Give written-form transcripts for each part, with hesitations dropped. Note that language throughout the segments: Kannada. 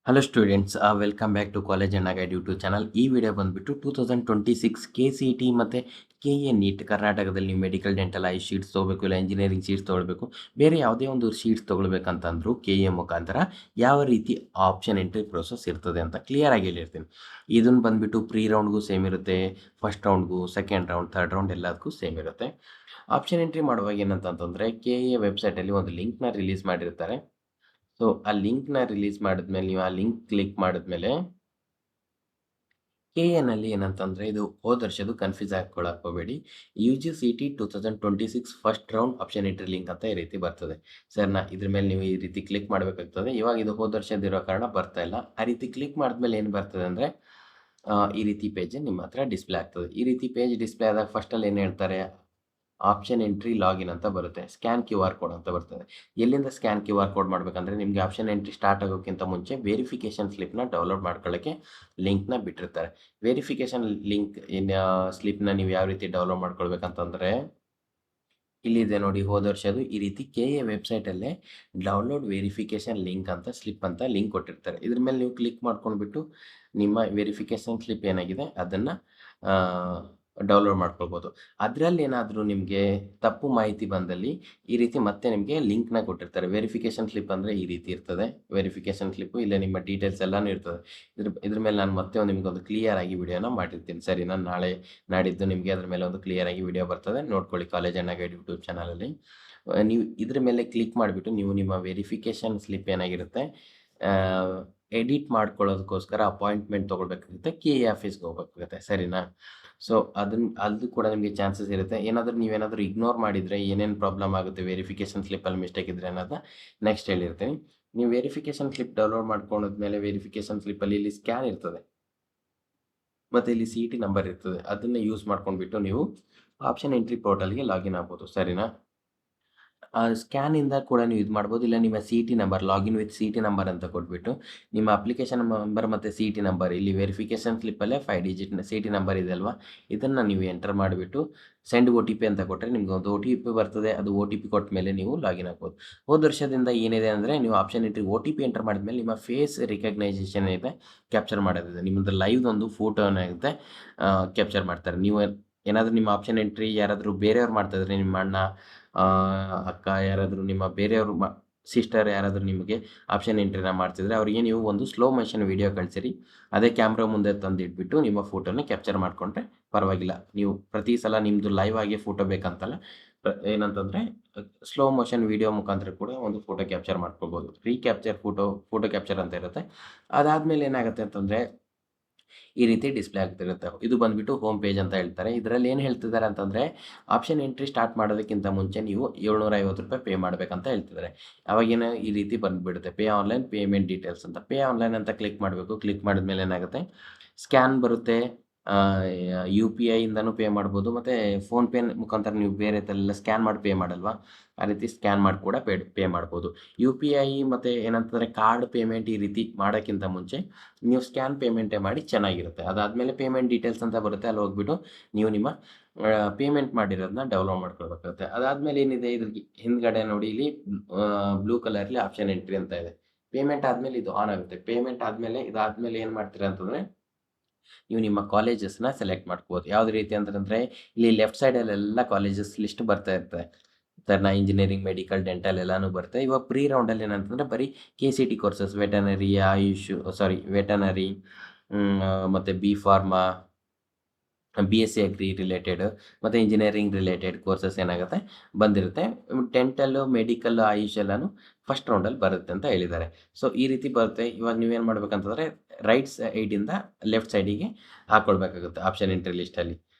Hello students, welcome back to college and guide YouTube channel. ಈ ವಿಡಿಯೋ ಬಂದುಬಿಟ್ಟು 2026 KCET ಮತ್ತು KA ನೀಟ್ ಕರ್ನಾಟಕದಲ್ಲಿ ನೀವು ಮೆಡಿಕಲ್ ಡೆಂಟಲ್ ಐ ಶೀಟ್ಸ್ ತೊಗೋಬೇಕು, ಇಲ್ಲ ಇಂಜಿನಿಯರಿಂಗ್ ಶೀಟ್ಸ್ ತೊಗೊಳ್ಬೇಕು, ಬೇರೆ ಯಾವುದೇ ಒಂದು ಶೀಟ್ಸ್ ತೊಗೊಳ್ಬೇಕಂತಂದ್ರು KA ಮುಖಾಂತರ ಯಾವ ರೀತಿ ಆಪ್ಷನ್ ಎಂಟ್ರಿ ಪ್ರೋಸೆಸ್ ಇರ್ತದೆ ಅಂತ ಕ್ಲಿಯರ್ ಆಗಿ ಹೇಳಿರ್ತೀನಿ. ಇದನ್ನು ಬಂದುಬಿಟ್ಟು ಪ್ರೀ ರೌಂಡ್ಗೂ ಸೇಮ್ ಇರುತ್ತೆ, ಫಸ್ಟ್ ರೌಂಡ್ಗೂ, ಸೆಕೆಂಡ್ ರೌಂಡ್, ಥರ್ಡ್ ರೌಂಡ್ ಎಲ್ಲದಕ್ಕೂ ಸೇಮ್ ಇರುತ್ತೆ. ಆಪ್ಷನ್ ಎಂಟ್ರಿ ಮಾಡುವಾಗ ಏನಂತಂತಂದರೆ KA ವೆಬ್ಸೈಟಲ್ಲಿ ಒಂದು ಲಿಂಕ್ನ ರಿಲೀಸ್ ಮಾಡಿರ್ತಾರೆ. ಸೊ ಆ ಲಿಂಕ್ನ ರಿಲೀಸ್ ಮಾಡಿದ್ಮೇಲೆ ನೀವು ಆ ಲಿಂಕ್ ಕ್ಲಿಕ್ ಮಾಡಿದ್ಮೇಲೆ KA ಏನಂತಂದರೆ ಇದು ಹೋದ ವರ್ಷದ್ದು ಕನ್ಫ್ಯೂಸ್ ಹಾಕ್ಕೊಳಕ್ಕೆ ಹೋಗಬೇಡಿ. UGCET 2026 first round option entry link ಅಂತ ಈ ರೀತಿ ಬರ್ತದೆ. ಸರ್ನ ಇದ್ರ ಮೇಲೆ ನೀವು ಈ ರೀತಿ ಕ್ಲಿಕ್ ಮಾಡಬೇಕಾಗ್ತದೆ. ಇವಾಗ ಇದು ಹೋದ ವರ್ಷದಿರೋ ಕಾರಣ ಬರ್ತಾ ಇಲ್ಲ. ಆ ರೀತಿ ಕ್ಲಿಕ್ ಮಾಡಿದ್ಮೇಲೆ ಏನು ಬರ್ತದೆ ಅಂದರೆ ಈ ರೀತಿ ಪೇಜ್ ನಿಮ್ಮ ಹತ್ರ ಡಿಸ್ಪ್ಲೇ ಆಗ್ತದೆ. ಈ ರೀತಿ ಪೇಜ್ ಡಿಸ್ಪ್ಲೇ ಆದಾಗ ಫಸ್ಟಲ್ಲಿ ಏನು ಹೇಳ್ತಾರೆ, ಆಪ್ಷನ್ ಎಂಟ್ರಿ ಲಾಗಿನ್ ಅಂತ ಬರುತ್ತೆ, ಸ್ಕ್ಯಾನ್ QR ಕೋಡ್ ಅಂತ ಬರ್ತದೆ. ಎಲ್ಲಿಂದ ಸ್ಕ್ಯಾನ್ QR ಕೋಡ್ ಮಾಡಬೇಕಂದ್ರೆ ನಿಮಗೆ ಆಪ್ಷನ್ ಎಂಟ್ರಿ ಸ್ಟಾರ್ಟ್ ಆಗೋಕ್ಕಿಂತ ಮುಂಚೆ ವೆರಿಫಿಕೇಷನ್ ಸ್ಲಿಪ್ನ ಡೌನ್ಲೋಡ್ ಮಾಡ್ಕೊಳ್ಳೋಕ್ಕೆ ಲಿಂಕ್ನ ಬಿಟ್ಟಿರ್ತಾರೆ. ವೆರಿಫಿಕೇಷನ್ ಲಿಂಕ್ ಸ್ಲಿಪ್ನ ನೀವು ಯಾವ ರೀತಿ ಡೌನ್ಲೋಡ್ ಮಾಡ್ಕೊಳ್ಬೇಕಂತಂದರೆ ಇಲ್ಲಿದೆ ನೋಡಿ, ಹೋದ ವರ್ಷದ್ದು ಈ ರೀತಿ KA ವೆಬ್ಸೈಟಲ್ಲೇ ಡೌನ್ಲೋಡ್ ವೆರಿಫಿಕೇಷನ್ ಲಿಂಕ್ ಅಂತ ಸ್ಲಿಪ್ ಅಂತ ಲಿಂಕ್ ಕೊಟ್ಟಿರ್ತಾರೆ. ಇದ್ರ ಮೇಲೆ ನೀವು ಕ್ಲಿಕ್ ಮಾಡ್ಕೊಂಡ್ಬಿಟ್ಟು ನಿಮ್ಮ ವೆರಿಫಿಕೇಷನ್ ಸ್ಲಿಪ್ ಏನಾಗಿದೆ ಅದನ್ನು ಡೌನ್ಲೋಡ್ ಮಾಡ್ಕೊಳ್ಬೋದು. ಅದರಲ್ಲಿ ಏನಾದರೂ ನಿಮಗೆ ತಪ್ಪು ಮಾಹಿತಿ ಬಂದಲ್ಲಿ ಈ ರೀತಿ ಮತ್ತೆ ನಿಮಗೆ ಲಿಂಕ್ನ ಕೊಟ್ಟಿರ್ತಾರೆ. ವೆರಿಫಿಕೇಷನ್ ಸ್ಲಿಪ್ ಅಂದರೆ ಈ ರೀತಿ ಇರ್ತದೆ. ವೆರಿಫಿಕೇಷನ್ ಸ್ಲಿಪ್ಪು ಇಲ್ಲ ನಿಮ್ಮ ಡೀಟೇಲ್ಸ್ ಎಲ್ಲನೂ ಇರ್ತದೆ. ಇದ್ರ ಮೇಲೆ ನಾನು ಮತ್ತೆ ನಿಮಗೊಂದು ಕ್ಲಿಯರ್ ಆಗಿ ವಿಡಿಯೋನ ಮಾಡಿರ್ತೀನಿ. ಸರಿ, ನಾನು ನಾಳೆ ನಾಡಿದ್ದು ನಿಮಗೆ ಅದ್ರ ಮೇಲೆ ಒಂದು ಕ್ಲಿಯರ್ ಆಗಿ ವಿಡಿಯೋ ಬರ್ತದೆ, ನೋಡ್ಕೊಳ್ಳಿ ಕಾಲೇಜ್ ಅಂಡ್ ಗೈಡ್ ಯೂಟ್ಯೂಬ್ ಚಾನಲಲ್ಲಿ. ನೀವು ಇದ್ರ ಮೇಲೆ ಕ್ಲಿಕ್ ಮಾಡಿಬಿಟ್ಟು ನೀವು ನಿಮ್ಮ ವೆರಿಫಿಕೇಷನ್ ಸ್ಲಿಪ್ ಏನಾಗಿರುತ್ತೆ ಎಡಿಟ್ ಮಾಡ್ಕೊಳ್ಳೋದಕ್ಕೋಸ್ಕರ ಅಪಾಯಿಂಟ್ಮೆಂಟ್ ತೊಗೊಳ್ಬೇಕಾಗುತ್ತೆ, KA ಆಫೀಸ್ಗೆ ಹೋಗ್ಬೇಕಾಗುತ್ತೆ. ಸರಿನಾ? ಸೊ ಅದು ಕೂಡ ನಿಮಗೆ ಚಾನ್ಸಸ್ ಇರುತ್ತೆ. ನೀವೇನಾದರೂ ಇಗ್ನೋರ್ ಮಾಡಿದರೆ ಏನೇನು ಪ್ರಾಬ್ಲಮ್ ಆಗುತ್ತೆ, ವೆರಿಫಿಕೇಷನ್ ಸ್ಲಿಪ್ಪಲ್ಲಿ ಮಿಸ್ಟೇಕ್ ಇದ್ದರೆ ಅನ್ನೋದನ್ನ ನೆಕ್ಸ್ಟ್ ಹೇಳಿರ್ತೀನಿ. ನೀವು ವೆರಿಫಿಕೇಷನ್ ಸ್ಲಿಪ್ ಡೌನ್ಲೋಡ್ ಮಾಡ್ಕೊಂಡಾದ್ಮೇಲೆ ವೆರಿಫಿಕೇಷನ್ ಸ್ಲಿಪ್ಪಲ್ಲಿ ಇಲ್ಲಿ ಸ್ಕ್ಯಾನ್ ಇರ್ತದೆ ಮತ್ತು ಇಲ್ಲಿ CET ನಂಬರ್ ಇರ್ತದೆ. ಅದನ್ನು ಯೂಸ್ ಮಾಡ್ಕೊಂಡ್ಬಿಟ್ಟು ನೀವು ಆಪ್ಷನ್ ಎಂಟ್ರಿ ಪೋರ್ಟಲ್ಗೆ ಲಾಗಿನ್ ಆಗ್ಬೋದು. ಸರಿನಾ? ಸ್ಕ್ಯಾನಿಂದ ಕೂಡ ನೀವು ಇದು ಮಾಡ್ಬೋದು, ಇಲ್ಲ ನಿಮ್ಮ CET number login with CET number ಅಂತ ಕೊಟ್ಬಿಟ್ಟು ನಿಮ್ಮ ಅಪ್ಲಿಕೇಶನ್ ನಂಬರ್ ಮತ್ತು CET ನಂಬರ್ ಇಲ್ಲಿ ವೆರಿಫಿಕೇಷನ್ ಸ್ಲಿಪ್ಪಲ್ಲೇ 5 ಡಿಜಿಟ್ CET ನಂಬರ್ ಇದೆ ಅಲ್ವಾ, ಇದನ್ನು ನೀವು ಎಂಟರ್ ಮಾಡಿಬಿಟ್ಟು ಸೆಂಡ್ OTP ಅಂತ ಕೊಟ್ಟರೆ ನಿಮ್ಗೆ ಒಂದು OTP ಬರ್ತದೆ. ಅದು OTP ಕೊಟ್ಟ ಮೇಲೆ ನೀವು ಲಾಗಿನ್ ಆಗ್ಬೋದು. ಹೋದ ವರ್ಷದಿಂದ ಏನಿದೆ ಅಂದರೆ ನೀವು ಆಪ್ಷನ್ ಎಂಟ್ರಿ OTP ಎಂಟರ್ ಮಾಡಿದ್ಮೇಲೆ ನಿಮ್ಮ ಫೇಸ್ ರಿಕಗ್ನೈಸೇಷನ್ ಇದೆ ಕ್ಯಾಪ್ಚರ್ ಮಾಡೋದಿದೆ. ನಿಮ್ಮದು ಲೈವ್ದೊಂದು ಫೋಟೋ ಏನಾಗುತ್ತೆ ಕ್ಯಾಪ್ಚರ್ ಮಾಡ್ತಾರೆ. ನೀವು ಏನಾದರೂ ನಿಮ್ಮ ಆಪ್ಷನ್ ಎಂಟ್ರಿ ಯಾರಾದರೂ ಬೇರೆಯವ್ರು ಮಾಡ್ತಾಯಿದ್ರೆ, ನಿಮ್ಮ ಅಣ್ಣ, ಅಕ್ಕ, ಯಾರಾದರೂ ನಿಮ್ಮ ಬೇರೆಯವರು ಸಿಸ್ಟರ್ ಯಾರಾದರೂ ನಿಮಗೆ ಆಪ್ಷನ್ ಎಂಟ್ರಿನ ಮಾಡ್ತಿದ್ರೆ ಅವರಿಗೆ ನೀವು ಒಂದು ಸ್ಲೋ ಮೋಷನ್ ವಿಡಿಯೋ ಕಳಿಸಿರಿ. ಅದೇ ಕ್ಯಾಮ್ರಾ ಮುಂದೆ ತಂದಿಟ್ಬಿಟ್ಟು ನಿಮ್ಮ ಫೋಟೋನ ಕ್ಯಾಪ್ಚರ್ ಮಾಡಿಕೊಂಡ್ರೆ ಪರವಾಗಿಲ್ಲ. ನೀವು ಪ್ರತಿ ಸಲ ನಿಮ್ಮದು ಲೈವ್ ಆಗಿ ಫೋಟೋ ಬೇಕಂತಲ್ಲ, ಏನಂತಂದರೆ ಸ್ಲೋ ಮೋಷನ್ ವಿಡಿಯೋ ಮುಖಾಂತರ ಕೂಡ ಒಂದು ಫೋಟೋ ಕ್ಯಾಪ್ಚರ್ ಮಾಡ್ಕೊಳ್ಬೋದು. ರೀಕ್ಯಾಪ್ಚರ್ ಫೋಟೋ ಕ್ಯಾಪ್ಚರ್ ಅಂತ ಇರುತ್ತೆ. ಅದಾದಮೇಲೆ ಏನಾಗುತ್ತೆ ಅಂತಂದರೆ ಈ ರೀತಿ ಡಿಸ್ಪ್ಲೇ ಆಗ್ತಿರುತ್ತೆ. ಇದು ಬಂದುಬಿಟ್ಟು ಹೋಮ್ ಪೇಜ್ ಅಂತ ಹೇಳ್ತಾರೆ. ಇದರಲ್ಲಿ ಏನು ಹೇಳ್ತಿದ್ದಾರೆ ಅಂತಂದರೆ ಆಪ್ಷನ್ ಎಂಟ್ರಿ ಸ್ಟಾರ್ಟ್ ಮಾಡೋದಕ್ಕಿಂತ ಮುಂಚೆ ನೀವು ₹750 ಪೇ ಮಾಡಬೇಕಂತ ಹೇಳ್ತಿದ್ದಾರೆ. ಅವಾಗೇನು ಈ ರೀತಿ ಬಂದುಬಿಡುತ್ತೆ, ಪೇ ಆನ್ಲೈನ್ ಪೇಮೆಂಟ್ ಡೀಟೇಲ್ಸ್ ಅಂತ. ಪೇ ಆನ್ಲೈನ್ ಅಂತ ಕ್ಲಿಕ್ ಮಾಡಬೇಕು. ಕ್ಲಿಕ್ ಮಾಡಿದ್ಮೇಲೆ ಏನಾಗುತ್ತೆ, ಸ್ಕ್ಯಾನ್ ಬರುತ್ತೆ. UPI ಇಂದನೂ ಪೇ ಮಾಡ್ಬೋದು, ಮತ್ತು ಫೋನ್ಪೇ ಮುಖಾಂತರ ನೀವು ಬೇರೆ ಥರ ಸ್ಕ್ಯಾನ್ ಮಾಡಿ ಪೇ ಮಾಡಲ್ವಾ, ಆ ರೀತಿ ಸ್ಕ್ಯಾನ್ ಮಾಡಿ ಕೂಡ ಪೇ ಮಾಡ್ಬೋದು. UPI ಮತ್ತು ಏನಂತಂದರೆ ಕಾರ್ಡ್ ಪೇಮೆಂಟ್ ಈ ರೀತಿ ಮಾಡೋಕ್ಕಿಂತ ಮುಂಚೆ ನೀವು ಸ್ಕ್ಯಾನ್ ಪೇಮೆಂಟೇ ಮಾಡಿ ಚೆನ್ನಾಗಿರುತ್ತೆ. ಅದಾದಮೇಲೆ ಪೇಮೆಂಟ್ ಡೀಟೇಲ್ಸ್ ಅಂತ ಬರುತ್ತೆ, ಅಲ್ಲಿ ಹೋಗ್ಬಿಟ್ಟು ನೀವು ನಿಮ್ಮ ಪೇಮೆಂಟ್ ಮಾಡಿರೋದನ್ನ ಡೌನ್ಲೋಡ್ ಮಾಡ್ಕೊಳ್ಬೇಕಾಗುತ್ತೆ. ಅದಾದಮೇಲೆ ಏನಿದೆ, ಇದ್ರ ಹಿಂದ್ಗಡೆ ನೋಡಿ ಇಲ್ಲಿ ಬ್ಲೂ ಕಲರ್ಲಿ ಆಪ್ಷನ್ ಎಂಟ್ರಿ ಅಂತ ಇದೆ. ಪೇಮೆಂಟ್ ಆದಮೇಲೆ ಇದು ಆನ್ ಆಗುತ್ತೆ. ಪೇಮೆಂಟ್ ಆದಮೇಲೆ ಇದಾದಮೇಲೆ ಏನು ಮಾಡ್ತೀರಾ ಅಂತಂದರೆ ನೀವು ನಿಮ್ಮ ಕಾಲೇಜಸ್ನ ಸೆಲೆಕ್ಟ್ ಮಾಡ್ಕೋಬೋದು. ಯಾವುದೇ ರೀತಿ ಅಂತಂದರೆ ಇಲ್ಲಿ ಲೆಫ್ಟ್ ಸೈಡಲ್ಲೆಲ್ಲ ಕಾಲೇಜಸ್ ಲಿಸ್ಟ್ ಬರ್ತಾ ಇರ್ತದೆ. ಥರ್ನ ಇಂಜಿನಿಯರಿಂಗ್, ಮೆಡಿಕಲ್, ಡೆಂಟಲ್ ಎಲ್ಲನೂ ಬರುತ್ತೆ. ಇವಾಗ ಪ್ರೀ ರೌಂಡಲ್ಲಿ ಏನಂತಂದರೆ ಬರೀ KCT ಕೋರ್ಸಸ್, ವೆಟನರಿ ಮತ್ತು B pharma, BSc agri related ಮತ್ತು ಇಂಜಿನಿಯರಿಂಗ್ ರಿಲೇಟೆಡ್ ಕೋರ್ಸಸ್ ಏನಾಗುತ್ತೆ ಬಂದಿರುತ್ತೆ. ಡೆಂಟಲ್ಲು, ಮೆಡಿಕಲ್, ಆಯುಷ್ ಎಲ್ಲನೂ ಫಸ್ಟ್ ರೌಂಡಲ್ಲಿ ಬರುತ್ತೆ ಅಂತ ಹೇಳಿದ್ದಾರೆ. ಸೊ ಈ ರೀತಿ ಬರುತ್ತೆ. ಇವಾಗ ನೀವೇನು ಮಾಡ್ಬೇಕಂತಂದರೆ ರೈಟ್ ಸೈಡಿಂದ ಲೆಫ್ಟ್ ಸೈಡಿಗೆ ಹಾಕ್ಕೊಳ್ಬೇಕಾಗುತ್ತೆ ಆಪ್ಷನ್ ಎಂಟ್ರಿ ಲಿಸ್ಟಲ್ಲಿ.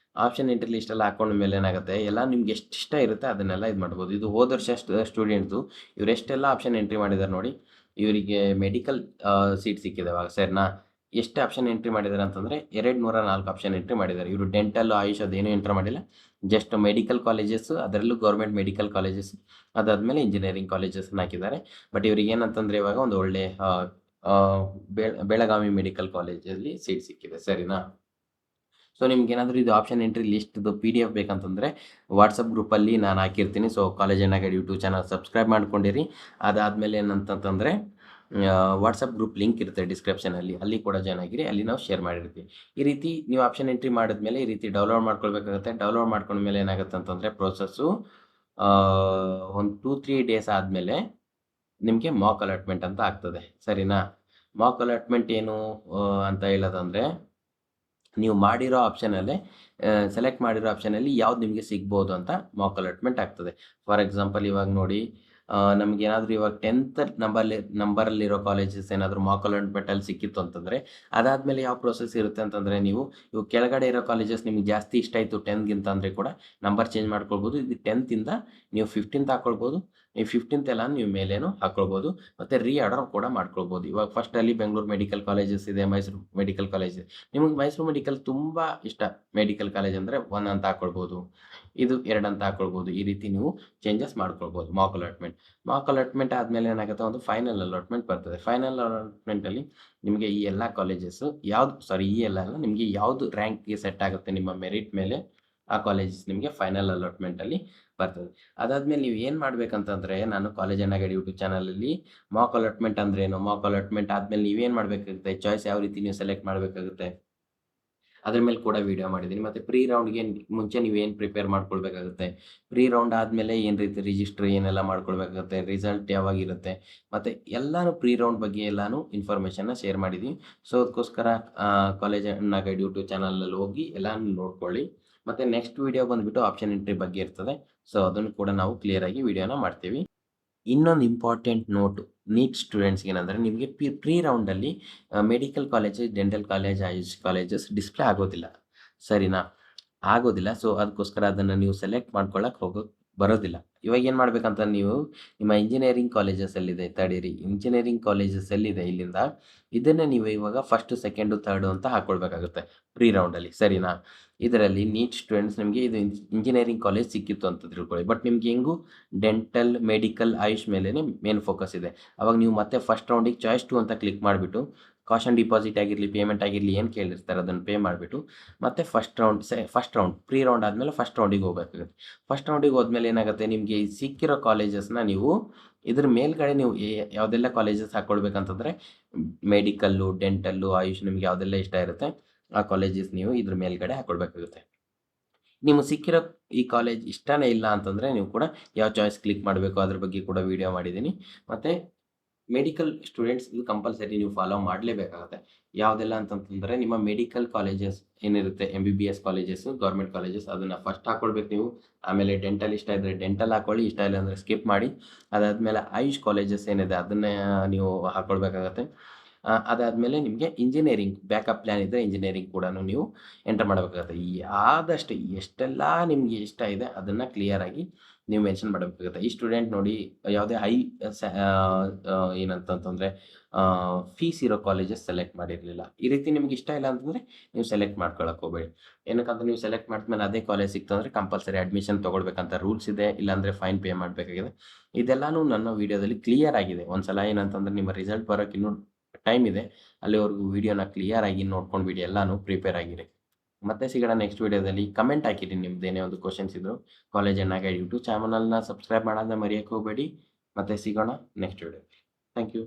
ಆಪ್ಷನ್ ಎಂಟ್ರಿ ಲಿಸ್ಟಲ್ಲಿ ಹಾಕೊಂಡ್ಮೇಲೆ ಏನಾಗುತ್ತೆ, ಎಲ್ಲ ನಿಮ್ಗೆ ಎಷ್ಟು ಇಷ್ಟ ಇರುತ್ತೆ ಅದನ್ನೆಲ್ಲ ಇದು ಮಾಡ್ಬೋದು. ಇದು ಹೋದ ವರ್ಷ ಸ್ಟೂಡೆಂಟ್ಸು ಇವರೆಷ್ಟೆಲ್ಲ ಆಪ್ಷನ್ ಎಂಟ್ರಿ ಮಾಡಿದ್ದಾರೆ ನೋಡಿ. ಇವರಿಗೆ ಮೆಡಿಕಲ್ ಸೀಟ್ ಸಿಕ್ಕಿದೆ ಅವಾಗ. ಸರಿನಾ? ಎಷ್ಟು ಆಪ್ಷನ್ ಎಂಟ್ರಿ ಮಾಡಿದ್ದಾರೆ ಅಂತಂದರೆ 204 ಆಪ್ಷನ್ ಎಂಟ್ರಿ ಮಾಡಿದ್ದಾರೆ. ಇವರು ಡೆಂಟಲ್, ಆಯುಷ್ ಅದೇನೂ ಎಂಟ್ರ್ ಮಾಡಿಲ್ಲ. ಜಸ್ಟ್ ಮೆಡಿಕಲ್ ಕಾಲೇಜಸ್ಸು, ಅದರಲ್ಲೂ ಗೌರ್ಮೆಂಟ್ ಮೆಡಿಕಲ್ ಕಾಲೇಜಸ್, ಅದಾದಮೇಲೆ ಇಂಜಿನಿಯರಿಂಗ್ ಕಾಲೇಜಸ್ನ ಹಾಕಿದ್ದಾರೆ. ಬಟ್ ಇವ್ರಿಗೆ ಏನಂತಂದರೆ ಇವಾಗ ಒಂದು ಒಳ್ಳೆ ಬೆಳಗಾವಿ ಮೆಡಿಕಲ್ ಕಾಲೇಜಲ್ಲಿ ಸೀಟ್ ಸಿಕ್ಕಿದೆ. ಸರಿನಾ? ಸೊ ನಿಮ್ಗೇನಾದರೂ ಇದು ಆಪ್ಷನ್ ಎಂಟ್ರಿ ಲಿಸ್ಟ್ದು PDF ಬೇಕಂತಂದರೆ ವಾಟ್ಸಪ್ ಗ್ರೂಪಲ್ಲಿ ನಾನು ಹಾಕಿರ್ತೀನಿ. So college and guide YouTube channel subscribe ಮಾಡ್ಕೊಂಡಿರಿ. ಅದಾದಮೇಲೆ ಏನಂತಂತಂದರೆ ವಾಟ್ಸಪ್ ಗ್ರೂಪ್ ಲಿಂಕ್ ಇರುತ್ತೆ ಡಿಸ್ಕ್ರಿಪ್ಷನಲ್ಲಿ, ಅಲ್ಲಿ ಕೂಡ ಜಾಯ್ನ್ ಆಗಿರಿ. ಅಲ್ಲಿ ನಾವು ಶೇರ್ ಮಾಡಿರ್ತೀವಿ. ಈ ರೀತಿ ನೀವು ಆಪ್ಷನ್ ಎಂಟ್ರಿ ಮಾಡಿದ್ಮೇಲೆ ಈ ರೀತಿ ಡೌನ್ಲೋಡ್ ಮಾಡ್ಕೊಳ್ಬೇಕಾಗುತ್ತೆ. ಡೌನ್ಲೋಡ್ ಮಾಡ್ಕೊಂಡ್ಮೇಲೆ ಏನಾಗುತ್ತೆ ಅಂತಂದರೆ ಪ್ರೋಸೆಸ್ಸು ಒಂದು 2-3 ಡೇಸ್ ಆದಮೇಲೆ ನಿಮಗೆ ಮಾಕ್ ಅಲಾಟ್ಮೆಂಟ್ ಅಂತ ಆಗ್ತದೆ, ಸರಿನಾ? ಮಾಕ್ ಅಲಾಟ್ಮೆಂಟ್ ಏನು ಅಂತ ಹೇಳೋದಂದರೆ, ನೀವು ಮಾಡಿರೋ ಆಪ್ಷನಲ್ಲೇ ಸೆಲೆಕ್ಟ್ ಮಾಡಿರೋ ಆಪ್ಷನಲ್ಲಿ ಯಾವ್ದು ನಿಮಗೆ ಸಿಗ್ಬೋದು ಅಂತ ಮಾಕ್ ಅಲಾಟ್ಮೆಂಟ್ ಆಗ್ತದೆ. ಫಾರ್ ಎಕ್ಸಾಂಪಲ್ ಇವಾಗ ನೋಡಿ, ನಮಗೇನಾದರೂ ಇವಾಗ 10th ನಂಬರಲ್ಲಿರೋ ಕಾಲೇಜಸ್ ಏನಾದರೂ ಮಾಕ್ ಅಲಾಟ್ಮೆಂಟಲ್ಲಿ ಸಿಕ್ಕಿತ್ತು ಅಂತಂದರೆ, ಅದಾದಮೇಲೆ ಯಾವ ಪ್ರೋಸೆಸ್ ಇರುತ್ತೆ ಅಂತಂದರೆ, ಇವು ಕೆಳಗಡೆ ಇರೋ ಕಾಲೇಜಸ್ ನಿಮ್ಗೆ ಜಾಸ್ತಿ ಇಷ್ಟ ಆಯಿತು 10ಗಿಂತ ಅಂದರೆ ಕೂಡ ನಂಬರ್ ಚೇಂಜ್ ಮಾಡ್ಕೊಳ್ಬೋದು. ಇದು 10th ನೀವು 15th ಹಾಕ್ಕೊಳ್ಬೋದು. ಈ 15th ಎಲ್ಲ ನೀವು ಮೇಲೇನು ಹಾಕ್ಕೊಳ್ಬೋದು, ಮತ್ತು ಆರ್ಡರ್ ಕೂಡ ಮಾಡ್ಕೊಳ್ಬೋದು. ಇವಾಗ ಫಸ್ಟಲ್ಲಿ ಬೆಂಗಳೂರು ಮೆಡಿಕಲ್ ಕಾಲೇಜಸ್ ಇದೆ, ಮೈಸೂರು ಮೆಡಿಕಲ್ ಕಾಲೇಜ್ ಇದೆ. ನಿಮಗೆ ಮೈಸೂರು ಮೆಡಿಕಲ್ ತುಂಬ ಇಷ್ಟ, ಮೆಡಿಕಲ್ ಕಾಲೇಜ್ ಅಂದರೆ 1 ಅಂತ ಹಾಕ್ಕೊಳ್ಬೋದು, ಇದು 2 ಅಂತ ಹಾಕ್ಕೊಳ್ಬೋದು. ಈ ರೀತಿ ನೀವು ಚೇಂಜಸ್ ಮಾಡ್ಕೊಳ್ಬೋದು ಮಾಕ್ ಅಲಾಟ್ಮೆಂಟ್. ಮಾಕ್ ಅಲಾಟ್ಮೆಂಟ್ ಆದಮೇಲೆ ಏನಾಗುತ್ತೆ, ಒಂದು ಫೈನಲ್ ಅಲಾಟ್ಮೆಂಟ್ ಬರ್ತದೆ. ಫೈನಲ್ ಅಲಾಟ್ಮೆಂಟಲ್ಲಿ ನಿಮಗೆ ಈ ಎಲ್ಲ ಕಾಲೇಜಸ್ಸು ಈ ಎಲ್ಲ ಅಲ್ಲ, ನಿಮಗೆ ಯಾವುದು ರ್ಯಾಂಕ್ಗೆ ಸೆಟ್ ಆಗುತ್ತೆ ನಿಮ್ಮ ಮೆರಿಟ್ ಮೇಲೆ, ಆ ಕಾಲೇಜಸ್ ನಿಮಗೆ ಫೈನಲ್ ಅಲಾಟ್ಮೆಂಟಲ್ಲಿ ಬರ್ತದೆ. ಅದಾದಮೇಲೆ ನೀವು ಏನು ಮಾಡಬೇಕಂತಂದರೆ, ನಾನು ಕಾಲೇಜ್ ಎನ್ನಗಡಿ ಯೂಟ್ಯೂಬ್ ಚಾನಲಲ್ಲಿ ಮಾಕ್ ಅಲಾಟ್ಮೆಂಟ್ ಅಂದ್ರೇನು, ಮಾಕ್ ಅಲಾಟ್ಮೆಂಟ್ ಆದಮೇಲೆ ನೀವೇನು ಮಾಡಬೇಕಾಗುತ್ತೆ, ಚಾಯ್ಸ್ ಯಾವ ರೀತಿ ನೀವು ಸೆಲೆಕ್ಟ್ ಮಾಡಬೇಕಾಗುತ್ತೆ, ಅದ್ರ ಮೇಲೆ ಕೂಡ ವೀಡಿಯೋ ಮಾಡಿದ್ದೀನಿ. ಮತ್ತು ಪ್ರೀ ರೌಂಡ್ಗೆ ಮುಂಚೆ ನೀವೇನು ಪ್ರಿಪೇರ್ ಮಾಡ್ಕೊಳ್ಬೇಕಾಗುತ್ತೆ, ಪ್ರೀ ರೌಂಡ್ ಆದಮೇಲೆ ಏನು ರೀತಿ ರಿಜಿಸ್ಟ್ರ್ ಏನೆಲ್ಲ ಮಾಡ್ಕೊಳ್ಬೇಕಾಗುತ್ತೆ, ರಿಸಲ್ಟ್ ಯಾವಾಗಿರುತ್ತೆ, ಮತ್ತು ಎಲ್ಲನೂ ಪ್ರೀ ರೌಂಡ್ ಬಗ್ಗೆ ಎಲ್ಲನೂ ಇನ್ಫಾರ್ಮೇಷನ್ನ ಶೇರ್ ಮಾಡಿದ್ದೀವಿ. ಸೊ ಅದಕ್ಕೋಸ್ಕರ ಕಾಲೇಜ್ ಎನ್ನಗಡಿ ಯೂಟ್ಯೂಬ್ ಚಾನಲಲ್ಲಿ ಹೋಗಿ ಎಲ್ಲನೂ ನೋಡ್ಕೊಳ್ಳಿ. ಮತ್ತು ನೆಕ್ಸ್ಟ್ ವೀಡಿಯೋ ಬಂದುಬಿಟ್ಟು ಆಪ್ಷನ್ ಎಂಟ್ರಿ ಬಗ್ಗೆ ಇರ್ತದೆ. ಸೊ ಅದನ್ನು ಕೂಡ ನಾವು ಕ್ಲಿಯರಾಗಿ ವೀಡಿಯೋನ ಮಾಡ್ತೀವಿ. ಇನ್ನೊಂದು ಇಂಪಾರ್ಟೆಂಟ್ ನೋಟು ನೀಟ್ ಸ್ಟೂಡೆಂಟ್ಸ್ಗೆ ಏನಂದರೆ, ನಿಮಗೆ ಪ್ರೀ ರೌಂಡಲ್ಲಿ medical colleges, dental college, AYUSH colleges display ಆಗೋದಿಲ್ಲ, ಸರಿನಾ? ಆಗೋದಿಲ್ಲ. ಸೊ ಅದಕ್ಕೋಸ್ಕರ ಅದನ್ನು ನೀವು ಸೆಲೆಕ್ಟ್ ಮಾಡ್ಕೊಳ್ಳೋಕೆ ಬರೋದಿಲ್ಲ. ಇವಾಗ ಏನು ಮಾಡಬೇಕಂತ, ನೀವು ನಿಮ್ಮ ಇಂಜಿನಿಯರಿಂಗ್ ಕಾಲೇಜಸಲ್ಲಿದೆ, ತಡೀರಿ, ಇಂಜಿನಿಯರಿಂಗ್ ಕಾಲೇಜಸಲ್ಲಿದೆ ಇಲ್ಲಿಂದ, ಇದನ್ನೇ ನೀವು ಇವಾಗ ಫಸ್ಟು, ಸೆಕೆಂಡು, ಥರ್ಡು ಅಂತ ಹಾಕ್ಕೊಳ್ಬೇಕಾಗುತ್ತೆ ಪ್ರೀ ರೌಂಡಲ್ಲಿ, ಸರಿನಾ? ಇದರಲ್ಲಿ ನೀಟ್ ಸ್ಟೂಡೆಂಟ್ಸ್ ನಿಮಗೆ ಇದು ಇಂಜಿನಿಯರಿಂಗ್ ಕಾಲೇಜ್ ಸಿಕ್ಕಿತ್ತು ಅಂತ ತಿಳ್ಕೊಳ್ಳಿ. ಬಟ್ ನಿಮ್ಗೆ ಹೆಂಗೂ ಡೆಂಟಲ್, ಮೆಡಿಕಲ್, ಆಯುಷ್ ಮೇಲೇ ಮೇನ್ ಫೋಕಸ್ ಇದೆ. ಅವಾಗ ನೀವು ಮತ್ತೆ ಫಸ್ಟ್ ರೌಂಡಿಗೆ ಚಾಯ್ಸ್ 2 ಅಂತ ಕ್ಲಿಕ್ ಮಾಡಿಬಿಟ್ಟು, ಕಾಷನ್ ಡಿಪಾಸಿಟ್ ಆಗಿರಲಿ, ಪೇಮೆಂಟ್ ಆಗಿರಲಿ, ಏನು ಕೇಳಿರ್ತಾರೆ ಅದನ್ನು ಪೇ ಮಾಡಿಬಿಟ್ಟು, ಮತ್ತು ಫಸ್ಟ್ ರೌಂಡ್ ಪ್ರೀ ರೌಂಡ್ ಆದಮೇಲೆ ಫಸ್ಟ್ ರೌಂಡಿಗೆ ಹೋಗಬೇಕಾಗುತ್ತೆ. ಫಸ್ಟ್ ರೌಂಡಿಗೆ ಹೋದ್ಮೇಲೆ ಏನಾಗುತ್ತೆ, ನಿಮಗೆ ಸಿಕ್ಕಿರೋ ಕಾಲೇಜಸ್ನ ನೀವು ಇದ್ರ ಮೇಲ್ಗಡೆ ನೀವು ಯಾವುದೆಲ್ಲ ಕಾಲೇಜಸ್ ಹಾಕ್ಕೊಳ್ಬೇಕಂತಂದರೆ, ಮೆಡಿಕಲ್ಲು, ಡೆಂಟಲ್ಲು, ಆಯುಷ್, ನಿಮ್ಗೆ ಯಾವುದೆಲ್ಲ ಇಷ್ಟ ಇರುತ್ತೆ ಆ ಕಾಲೇಜಸ್ ನೀವು ಇದ್ರ ಮೇಲ್ಗಡೆ ಹಾಕ್ಕೊಳ್ಬೇಕಾಗುತ್ತೆ. ನಿಮಗೆ ಸಿಕ್ಕಿರೋ ಈ ಕಾಲೇಜ್ ಇಷ್ಟನೇ ಇಲ್ಲ ಅಂತಂದರೆ, ನೀವು ಕೂಡ ಯಾವ ಚಾಯ್ಸ್ ಕ್ಲಿಕ್ ಮಾಡಬೇಕು ಅದ್ರ ಬಗ್ಗೆ ಕೂಡ ವೀಡಿಯೋ ಮಾಡಿದ್ದೀನಿ. ಮತ್ತು ಮೆಡಿಕಲ್ ಸ್ಟೂಡೆಂಟ್ಸ್ ಇದು ಕಂಪಲ್ಸರಿ ನೀವು ಫಾಲೋ ಮಾಡಲೇಬೇಕಾಗುತ್ತೆ. ಯಾವುದೆಲ್ಲ ಅಂತಂತಂದರೆ, ನಿಮ್ಮ ಮೆಡಿಕಲ್ ಕಾಲೇಜಸ್ ಏನಿರುತ್ತೆ, MBBS ಕಾಲೇಜಸ್ಸು, ಗೌರ್ಮೆಂಟ್ ಕಾಲೇಜಸ್, ಅದನ್ನು ಫಸ್ಟ್ ಹಾಕ್ಕೊಳ್ಬೇಕು ನೀವು. ಆಮೇಲೆ ಡೆಂಟಲ್ ಇಷ್ಟ ಇದ್ದರೆ ಡೆಂಟಲ್ ಹಾಕ್ಕೊಳ್ಳಿ, ಇಷ್ಟ ಇಲ್ಲ ಅಂದರೆ ಸ್ಕಿಪ್ ಮಾಡಿ. ಅದಾದಮೇಲೆ ಆಯುಷ್ ಕಾಲೇಜಸ್ ಏನಿದೆ ಅದನ್ನೇ ನೀವು ಹಾಕ್ಕೊಳ್ಬೇಕಾಗತ್ತೆ. ಅದಾದಮೇಲೆ ನಿಮಗೆ ಇಂಜಿನಿಯರಿಂಗ್ ಬ್ಯಾಕಪ್ ಪ್ಲ್ಯಾನ್ ಇದ್ದರೆ ಇಂಜಿನಿಯರಿಂಗ್ ಕೂಡ ನೀವು ಎಂಟರ್ ಮಾಡಬೇಕಾಗುತ್ತೆ. ಆದಷ್ಟು ಎಷ್ಟೆಲ್ಲ ನಿಮಗೆ ಇಷ್ಟ ಇದೆ ಅದನ್ನು ಕ್ಲಿಯರಾಗಿ ನೀವು ಮೆನ್ಷನ್ ಮಾಡಬೇಕಾಗುತ್ತೆ. ಈ ಸ್ಟೂಡೆಂಟ್ ನೋಡಿ, ಯಾವುದೇ ಏನಂತಂತಂದರೆ ಫೀಸ್ ಇರೋ ಕಾಲೇಜಸ್ ಸೆಲೆಕ್ಟ್ ಮಾಡಿರಲಿಲ್ಲ. ಈ ರೀತಿ ನಿಮ್ಗೆ ಇಷ್ಟ ಇಲ್ಲ ಅಂತಂದರೆ ನೀವು ಸೆಲೆಕ್ಟ್ ಮಾಡ್ಕೊಳಕ್ಕೆ ಹೋಗಬೇಡಿ. ಏನಕ್ಕಂತ, ನೀವು ಸೆಲೆಕ್ಟ್ ಮಾಡಿದ್ಮೇಲೆ ಅದೇ ಕಾಲೇಜ್ ಸಿಕ್ತು ಅಂದರೆ ಕಂಪಲ್ಸರಿ ಅಡ್ಮಿಷನ್ ತೊಗೊಳ್ಬೇಕಂತ ರೂಲ್ಸ್ ಇದೆ, ಇಲ್ಲಾಂದರೆ ಫೈನ್ ಪೇ ಮಾಡಬೇಕಾಗಿದೆ. ಇದೆಲ್ಲನೂ ನನ್ನ ವೀಡಿಯೋದಲ್ಲಿ ಕ್ಲಿಯರ್ ಆಗಿದೆ. ಒಂದು ಸಲ ಏನಂತಂದರೆ, ನಿಮ್ಮ ರಿಸಲ್ಟ್ ಬರೋಕ್ಕೆ ಇನ್ನೂ ಟೈಮ್ ಇದೆ, ಅಲ್ಲಿವರೆಗೂ ವೀಡಿಯೋನ ಕ್ಲಿಯರಾಗಿ ನೋಡ್ಕೊಂಡು ಬಿಡಿ, ಎಲ್ಲನೂ ಪ್ರಿಪೇರ್ ಆಗಿರಿ. ಮತ್ತೆ ಸಿಗೋಣ ನೆಕ್ಸ್ಟ್ ವೀಡಿಯೋದಲ್ಲಿ. ಕಮೆಂಟ್ ಹಾಕಿರಿ ನಿಮ್ದೇನೇ ಒಂದು ಕ್ವಶನ್ಸ್ ಇದ್ದರು. ಕಾಲೇಜ್ ಎನ್ನಗಡಿ ಯೂಟ್ಯೂಬ್ ಚಾನಲ್ನ ಸಬ್ಸ್ಕ್ರೈಬ್ ಮಾಡೋದನ್ನ ಮರೆಯೋಕ್ಕೆ ಹೋಗಬೇಡಿ. ಮತ್ತೆ ಸಿಗೋಣ ನೆಕ್ಸ್ಟ್ ವೀಡಿಯೋದಲ್ಲಿ. Thank you.